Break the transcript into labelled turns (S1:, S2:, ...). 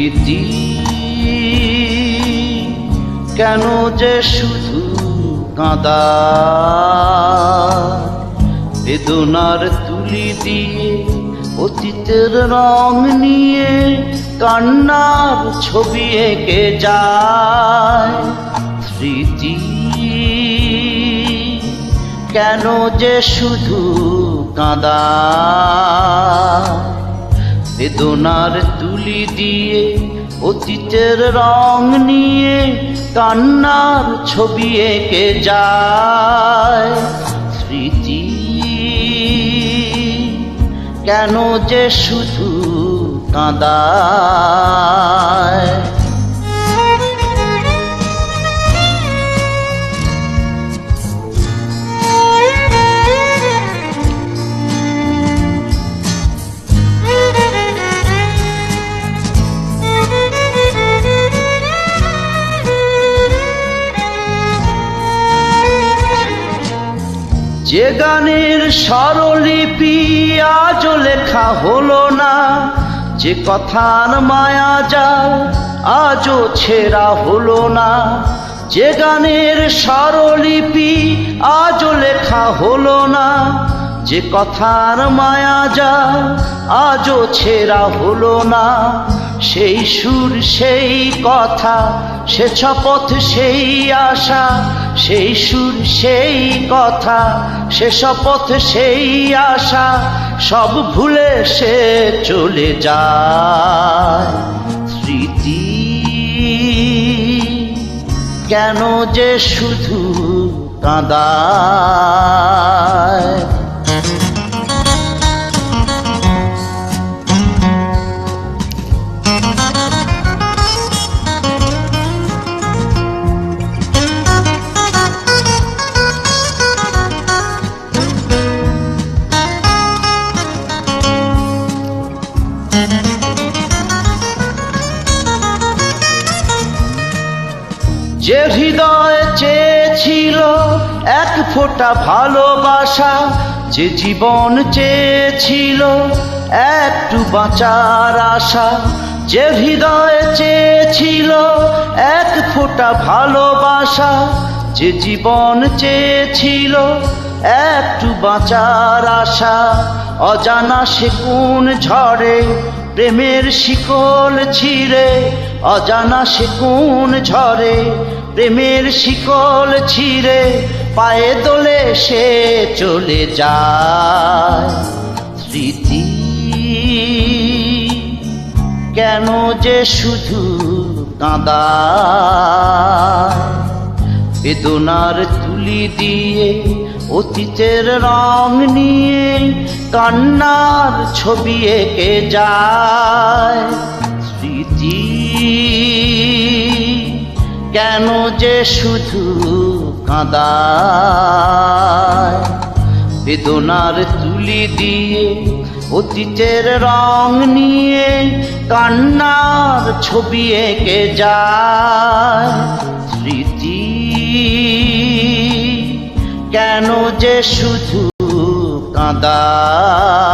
S1: স্মৃতি কেন যে শুধু কাঁদা, বেদনার তুলি দিয়ে অতীতের রং নিয়ে কান্নার ছবি এঁকে যায়। স্মৃতি কেন যে শুধু কাঁদা, বেদনার তুলি দিয়ে অতীতের রং নিয়ে কান্নার ছবি এঁকে যায়। স্মৃতি কেন যে শুধু কাঁদায়। যে গানের স্বরলিপি আজও লেখা হলো না, যে কথার মায়া জাল আজও ছেঁড়া হলো না, যে গানের স্বরলিপি আজও লেখা হলো না, যে কথার মায়া জাল আজও ছেঁড়া হলো না, সেই সুর সেই কথা সে শপথ সেই আশা, সেই সুর সেই কথা সে শপথ সেই আশা সব ভুলে সে চলে যায়। স্মৃতি কেন যে শুধু কাঁদায়। যে হৃদয় চেয়েছিল এক ফোঁটা ভালোবাসা, যে জীবন চেয়েছিল একটু বাঁচার আশা, যে হৃদয় চেয়েছিল এক ফোঁটা ভালোবাসা, যে জীবন চেয়েছিল একটু বাঁচার আশা, অজানা সে কোন ঝড়ে প্রেমের শিকল ছিঁড়ে, অজানা সে কোন ঝড়ে প্রেমের শিকল ছিঁড়ে পায়ে দোলে সে চলে যায়। স্মৃতি কেন যে শুধু কাঁদায়, বেদনার তুলি দিয়ে অতীতের রং নিয়ে কান্নার ছবি এঁকে যায়। স্মৃতি কেন যে শুধু কাঁদায়, বেদনার তুলি দিয়ে অতীতের রং নিয়ে কান্নার ছবি এঁকে যায়। স্মৃতি কেন যে শুধু কাঁদায়।